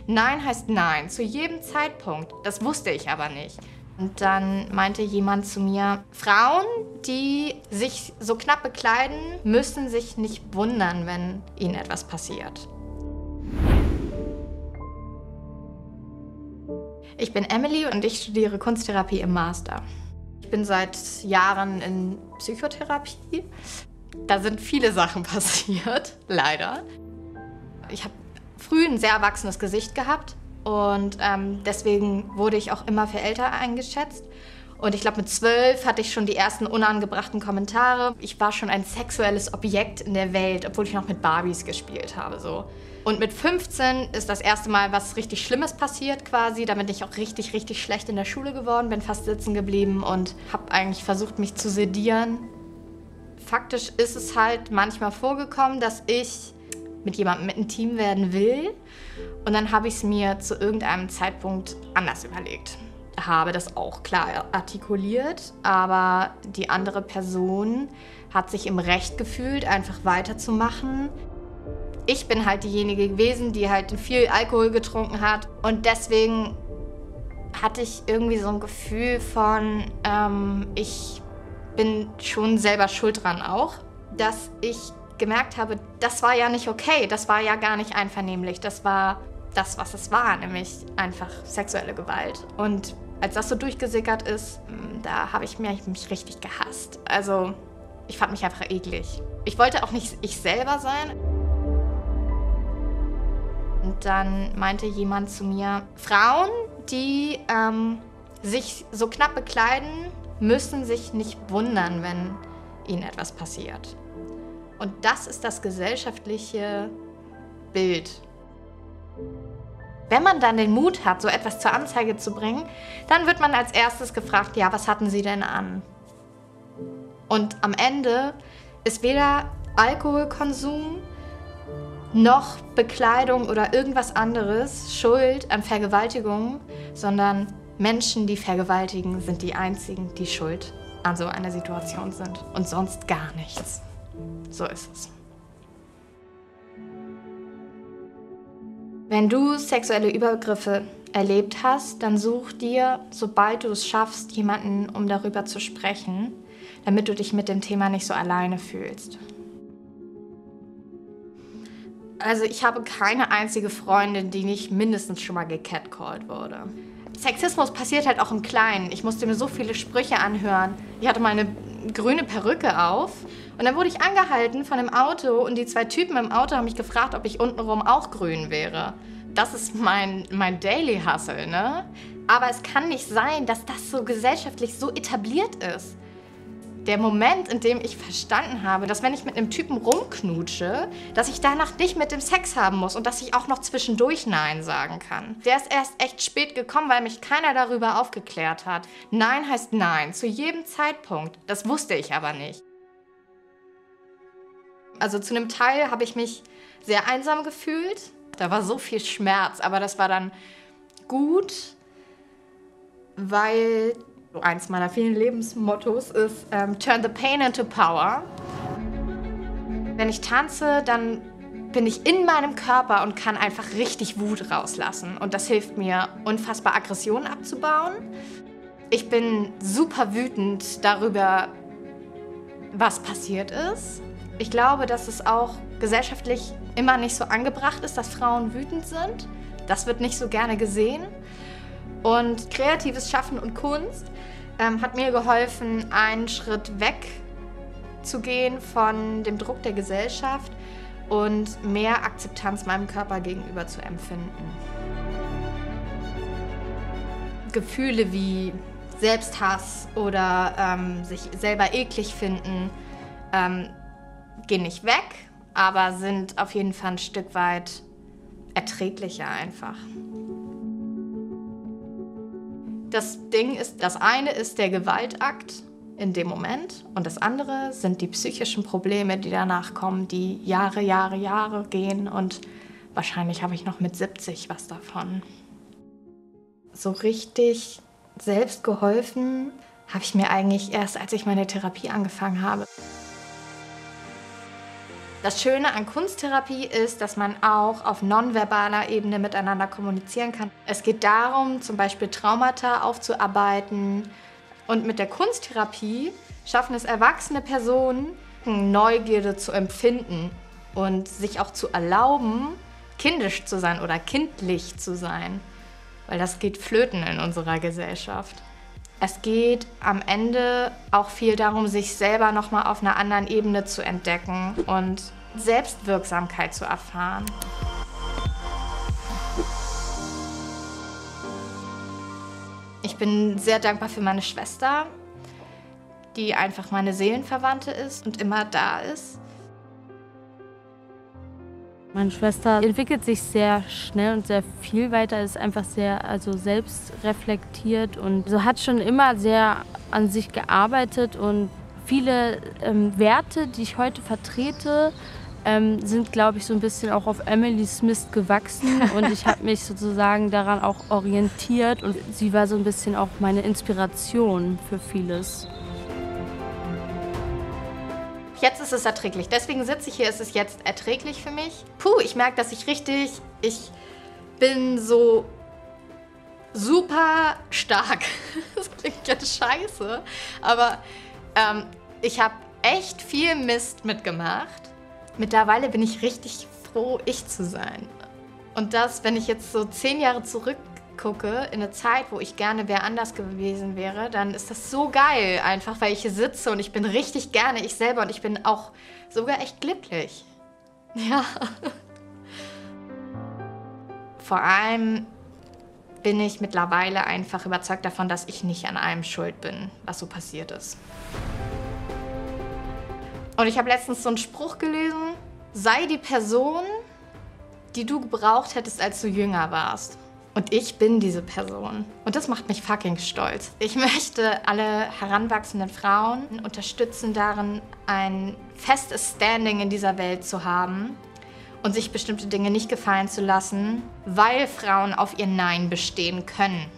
Nein heißt Nein, zu jedem Zeitpunkt. Das wusste ich aber nicht. Und dann meinte jemand zu mir, Frauen, die sich so knapp bekleiden, müssen sich nicht wundern, wenn ihnen etwas passiert. Ich bin Emily und ich studiere Kunsttherapie im Master. Ich bin seit Jahren in Psychotherapie. Da sind viele Sachen passiert, leider. Ich habe früh ein sehr erwachsenes Gesicht gehabt und deswegen wurde ich auch immer für älter eingeschätzt. Und ich glaube, mit 12 hatte ich schon die ersten unangebrachten Kommentare. Ich war schon ein sexuelles Objekt in der Welt, obwohl ich noch mit Barbies gespielt habe. So. Und mit 15 ist das erste Mal was richtig Schlimmes passiert quasi. Da bin ich auch richtig, richtig schlecht in der Schule geworden, bin fast sitzen geblieben und habe eigentlich versucht, mich zu sedieren. Faktisch ist es halt manchmal vorgekommen, dass ich mit jemandem intim werden will. Und dann habe ich es mir zu irgendeinem Zeitpunkt anders überlegt. Habe das auch klar artikuliert, aber die andere Person hat sich im Recht gefühlt, einfach weiterzumachen. Ich bin halt diejenige gewesen, die halt viel Alkohol getrunken hat und deswegen hatte ich irgendwie so ein Gefühl von, ich bin schon selber schuld dran auch, dass ich gemerkt habe, das war ja nicht okay, das war ja gar nicht einvernehmlich, das war das, was es war, nämlich einfach sexuelle Gewalt. Und als das so durchgesickert ist, da habe ich mich richtig gehasst. Also ich fand mich einfach eklig. Ich wollte auch nicht ich selber sein. Und dann meinte jemand zu mir, Frauen, die sich so knapp bekleiden, müssen sich nicht wundern, wenn ihnen etwas passiert. Und das ist das gesellschaftliche Bild. Wenn man dann den Mut hat, so etwas zur Anzeige zu bringen, dann wird man als erstes gefragt, ja, was hatten Sie denn an? Und am Ende ist weder Alkoholkonsum noch Bekleidung oder irgendwas anderes schuld an Vergewaltigungen, sondern Menschen, die vergewaltigen, sind die einzigen, die schuld an so einer Situation sind und sonst gar nichts. So ist es. Wenn du sexuelle Übergriffe erlebt hast, dann such dir, sobald du es schaffst, jemanden, um darüber zu sprechen, damit du dich mit dem Thema nicht so alleine fühlst. Also ich habe keine einzige Freundin, die nicht mindestens schon mal gecatcalled wurde. Sexismus passiert halt auch im Kleinen. Ich musste mir so viele Sprüche anhören. Ich hatte meine grüne Perücke auf und dann wurde ich angehalten von einem Auto und die 2 Typen im Auto haben mich gefragt, ob ich untenrum auch grün wäre. Das ist mein Daily Hustle, ne? Aber es kann nicht sein, dass das so gesellschaftlich so etabliert ist. Der Moment, in dem ich verstanden habe, dass wenn ich mit einem Typen rumknutsche, dass ich danach nicht mit dem Sex haben muss und dass ich auch noch zwischendurch Nein sagen kann. Der ist erst echt spät gekommen, weil mich keiner darüber aufgeklärt hat. Nein heißt Nein, zu jedem Zeitpunkt. Das wusste ich aber nicht. Also zu einem Teil habe ich mich sehr einsam gefühlt. Da war so viel Schmerz, aber das war dann gut, weil eins meiner vielen Lebensmottos ist Turn the pain into power. Wenn ich tanze, dann bin ich in meinem Körper und kann einfach richtig Wut rauslassen. Und das hilft mir, unfassbar Aggressionen abzubauen. Ich bin super wütend darüber, was passiert ist. Ich glaube, dass es auch gesellschaftlich immer nicht so angebracht ist, dass Frauen wütend sind. Das wird nicht so gerne gesehen. Und kreatives Schaffen und Kunst hat mir geholfen, einen Schritt weg zu gehen von dem Druck der Gesellschaft und mehr Akzeptanz meinem Körper gegenüber zu empfinden. Gefühle wie Selbsthass oder sich selber eklig finden, gehen nicht weg, aber sind auf jeden Fall ein Stück weit erträglicher einfach. Das Ding ist, das eine ist der Gewaltakt in dem Moment und das andere sind die psychischen Probleme, die danach kommen, die Jahre gehen und wahrscheinlich habe ich noch mit 70 was davon. So richtig selbst geholfen habe ich mir eigentlich erst, als ich meine Therapie angefangen habe. Das Schöne an Kunsttherapie ist, dass man auch auf nonverbaler Ebene miteinander kommunizieren kann. Es geht darum, zum Beispiel Traumata aufzuarbeiten. Und mit der Kunsttherapie schaffen es erwachsene Personen, Neugierde zu empfinden und sich auch zu erlauben, kindisch zu sein oder kindlich zu sein. Weil das geht flöten in unserer Gesellschaft. Es geht am Ende auch viel darum, sich selber nochmal auf einer anderen Ebene zu entdecken und Selbstwirksamkeit zu erfahren. Ich bin sehr dankbar für meine Schwester, die einfach meine Seelenverwandte ist und immer da ist. Meine Schwester entwickelt sich sehr schnell und sehr viel weiter, ist einfach sehr selbstreflektiert und so hat schon immer sehr an sich gearbeitet und viele Werte, die ich heute vertrete, sind, glaube ich, so ein bisschen auch auf Emily's Mist gewachsen und ich habe mich sozusagen daran auch orientiert und sie war so ein bisschen auch meine Inspiration für vieles. Jetzt ist es erträglich. Deswegen sitze ich hier, es ist jetzt erträglich für mich. Puh, ich merke, dass ich bin so super stark. Das klingt jetzt scheiße, aber ich habe echt viel Mist mitgemacht. Mittlerweile bin ich richtig froh, ich zu sein. Und das, wenn ich jetzt so 10 Jahre zurückgucke, in eine Zeit, wo ich gerne wer anders gewesen wäre, dann ist das so geil einfach, weil ich hier sitze und ich bin richtig gerne ich selber und ich bin auch sogar echt glücklich. Ja. Vor allem bin ich mittlerweile einfach überzeugt davon, dass ich nicht an allem schuld bin, was so passiert ist. Und ich habe letztens so einen Spruch gelesen: Sei die Person, die du gebraucht hättest, als du jünger warst. Und ich bin diese Person. Und das macht mich fucking stolz. Ich möchte alle heranwachsenden Frauen unterstützen darin, ein festes Standing in dieser Welt zu haben und sich bestimmte Dinge nicht gefallen zu lassen, weil Frauen auf ihr Nein bestehen können.